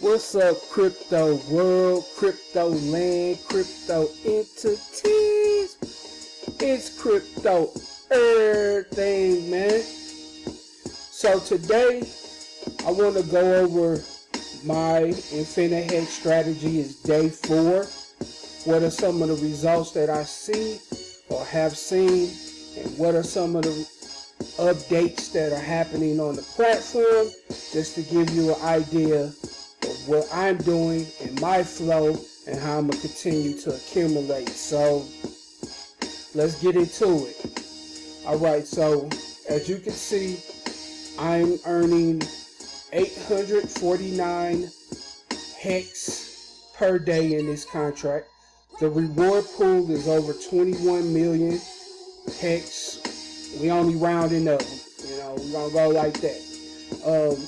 What's up, crypto world, crypto land, crypto entities? It's crypto everything, man. So today, I want to go over my Infinihex strategy. Is day 4. What are some of the results that I see or have seen, and what are some of the updates that are happening on the platform, just to give you an idea of what I'm doing in my flow and how I'm going to continue to accumulate. So let's get into it. Alright, so as you can see, I'm earning 849 hex per day in this contract. The reward pool is over 21 million hex. We only rounding up, we're gonna go like that.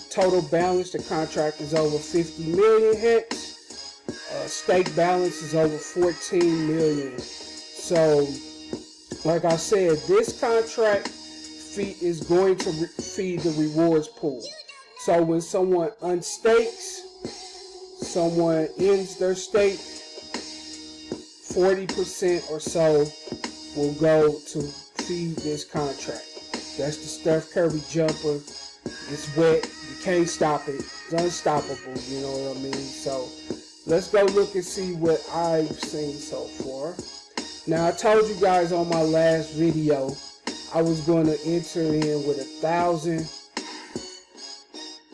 Total balance, the contract is over 50 million hex. Stake balance is over 14 million. So, like I said, this contract fee is going to feed the rewards pool. So when someone unstakes, someone ends their stake, 40% or so will go to feed this contract. That's the Steph Curry jumper. It's wet. You can't stop it. It's unstoppable. You know what I mean? So let's go look and see what I've seen so far. Now, I told you guys on my last video I was going to enter in with 1,000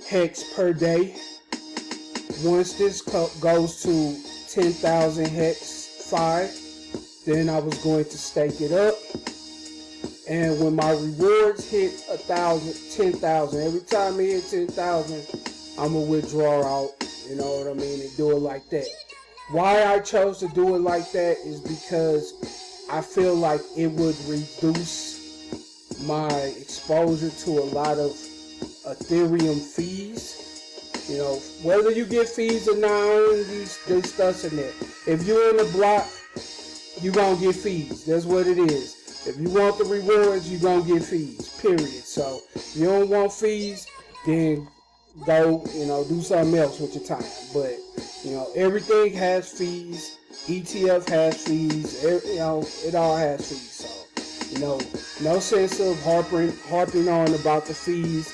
hex per day. Once this goes to 10,000 hex 5, then I was going to stake it up. And when my rewards hit 1,000, 10,000, every time it hit 10,000, I'm going to withdraw out, you know what I mean, and do it like that. Why I chose to do it like that is because I feel like it would reduce my exposure to a lot of Ethereum fees. You know, whether you get fees or not, these stuff in there. If you're in the block, you're going to get fees. That's what it is. If you want the rewards, you're going to get fees, period. So, if you don't want fees, then go, do something else with your time. But, everything has fees. ETF has fees. It all has fees. So, no sense of harping on about the fees.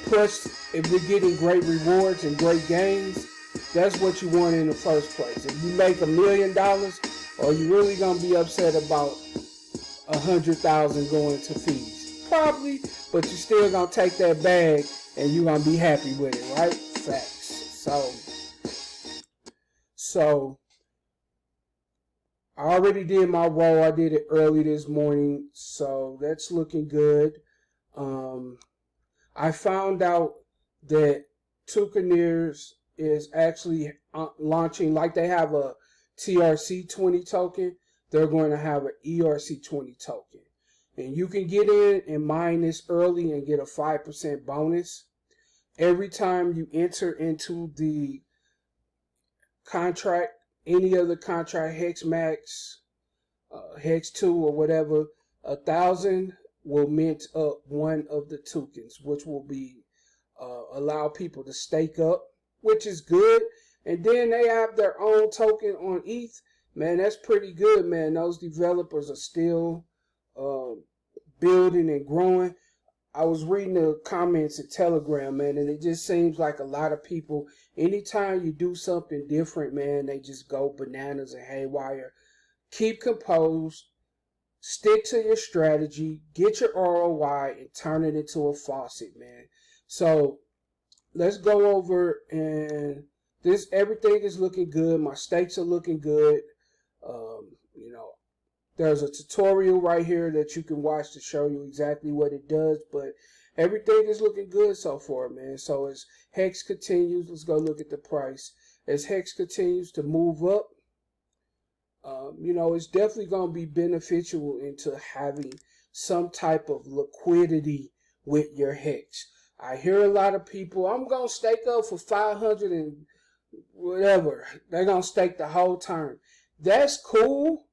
Plus, if you're getting great rewards and great gains, that's what you want in the first place. If you make $1 million, are you really going to be upset about 100,000 going to fees? Probably, but you're still gonna take that bag and you're gonna be happy with it, right? Facts. So I already did my roll. I did it early this morning, so that's looking good. I found out that Toucaneers is actually launching, like they have a ERC20 token. They're going to have an ERC20 token. And you can get in and mine this early and get a 5% bonus. Every time you enter into the contract, any other contract, Hex Max, Hex 2 or whatever, 1,000 will mint up one of the tokens, which will be allow people to stake up, which is good. And then they have their own token on ETH. Man, that's pretty good, man. Those developers are still building and growing. I was reading the comments at Telegram, man, and it just seems like a lot of people, anytime you do something different, man, they just go bananas and haywire. Keep composed. Stick to your strategy. Get your ROI and turn it into a faucet, man. So let's go over, and everything is looking good. My stakes are looking good. There's a tutorial right here that you can watch to show you exactly what it does, but everything is looking good so far, man. So as Hex continues, let's go look at the price. As Hex continues to move up, it's definitely going to be beneficial into having some type of liquidity with your Hex. I hear a lot of people, I'm going to stake up for 500 and whatever. They're going to stake the whole term. That's cool.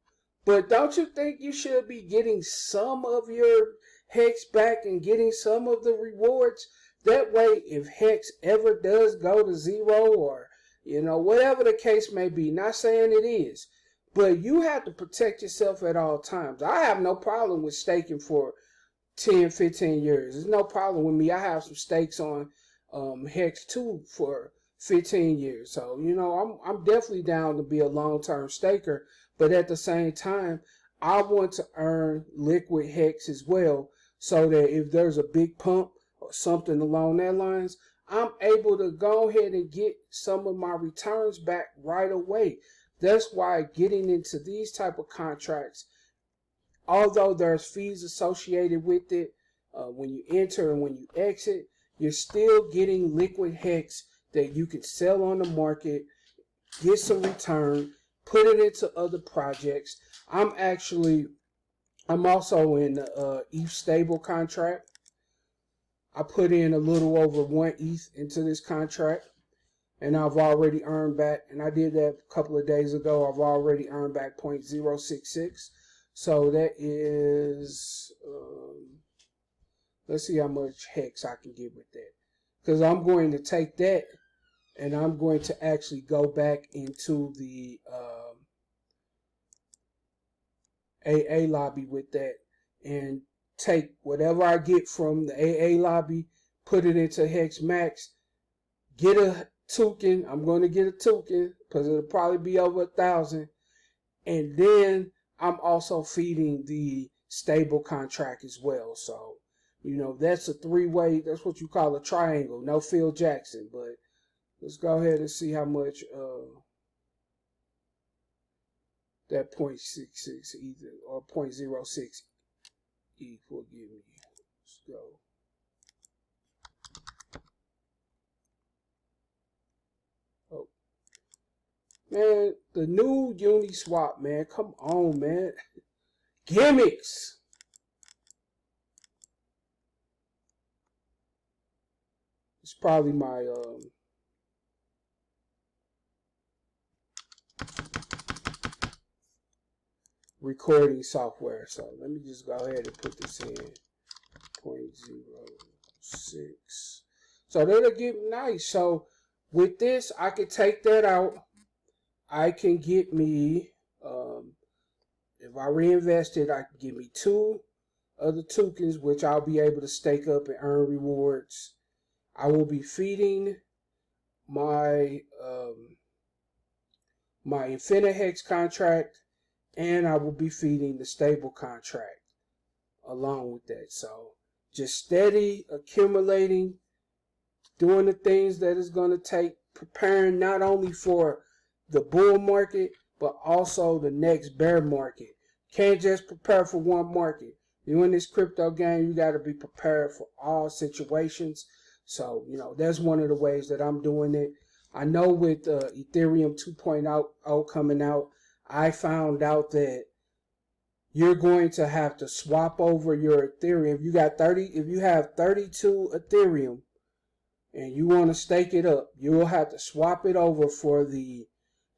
But don't you think you should be getting some of your Hex back and getting some of the rewards? That way, if hex ever does go to 0, or whatever the case may be, not saying it is, but you have to protect yourself at all times. I have no problem with staking for 10, 15 years. There's no problem with me. I have some stakes on Hex 2 for 15 years. So, I'm definitely down to be a long-term staker. But at the same time, I want to earn liquid Hex as well, so that if there's a big pump or something along that lines, I'm able to go ahead and get some of my returns back right away. That's why getting into these type of contracts, although there's fees associated with it, when you enter and when you exit, you're still getting liquid Hex that you can sell on the market, get some return, put it into other projects. I'm also in the ETH stable contract. I put in a little over 1 ETH into this contract, and I've already earned back, and I did that a couple of days ago, I've already earned back 0.066. So that is, let's see how much Hex I can get with that. Because I'm going to take that, and I'm going to actually go back into the AA lobby with that, and take whatever I get from the AA lobby, put it into Hex Max, get a token. I'm going to get a token because it'll probably be over 1,000. And then I'm also feeding the stable contract as well. So, that's a three-way, that's what you call a triangle. No Phil Jackson, but let's go ahead and see how much that 0.66 either, or 0.06 equal give me. Let's go. Oh, man, the new Uniswap, man, come on, man. Gimmicks. It's probably my recording software. So let me just go ahead and put this in 0.06. So that'll get nice. So with this, I can take that out. I can get me, if I reinvest it, I can get me 2 other tokens, which I'll be able to stake up and earn rewards. I will be feeding my my Infinihex contract, and I will be feeding the stable contract along with that. So just steady accumulating, doing the things that is going to take, preparing not only for the bull market, but also the next bear market. Can't just prepare for one market. You in this crypto game, you got to be prepared for all situations. So, that's one of the ways that I'm doing it. I know with Ethereum 2.0 coming out, I found out that you're going to have to swap over your Ethereum. If you have 32 Ethereum and you want to stake it up, you will have to swap it over for the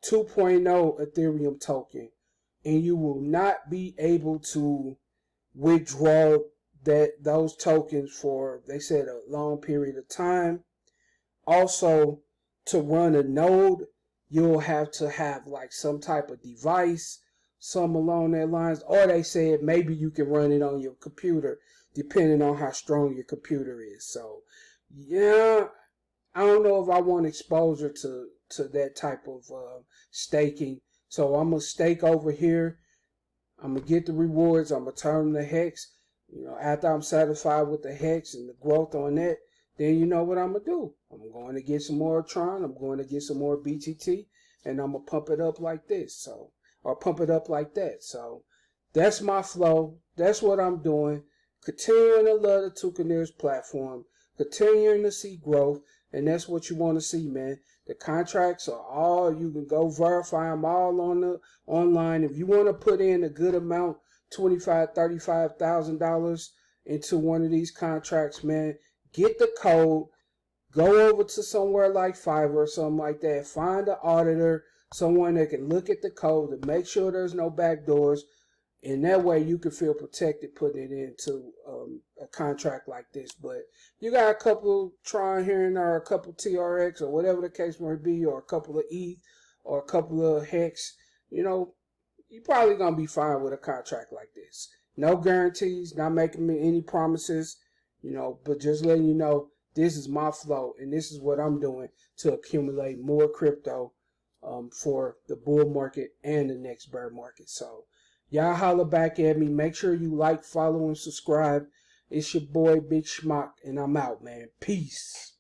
2.0 Ethereum token, and you will not be able to withdraw those tokens for, they said, a long period of time. Also, to run a node, you'll have to have like some type of device, some along that lines, or they said maybe you can run it on your computer depending on how strong your computer is. So yeah, I don't know if I want exposure to that type of staking. So I'm gonna stake over here. I'm gonna get the rewards. I'm gonna turn the Hex. After I'm satisfied with the Hex and the growth on that, then you know what I'm gonna do. I'm going to get some more Tron. I'm going to get some more BTT, and I'm gonna pump it up like this. So, or pump it up like that. So that's my flow. That's what I'm doing. Continuing to love the Tucaneers platform. Continuing to see growth. And that's what you want to see, man. The contracts are all, you can go verify them all on the online. If you want to put in a good amount, $25,000, $35,000 into one of these contracts, man, get the code. Go over to somewhere like Fiverr or something like that. Find an auditor, someone that can look at the code to make sure there's no backdoors, And that way you can feel protected putting it into a contract like this. But you got a couple Tron here and there, a couple TRX or whatever the case may be, or a couple of ETH or a couple of Hex, you know, you're probably going to be fine with a contract like this. No guarantees, not making me any promises, you know, but just letting you know this is my flow and this is what I'm doing to accumulate more crypto for the bull market and the next bear market. So y'all holler back at me. Make sure you like, follow, and subscribe. It's your boy Big Schmuck, and I'm out, man. Peace.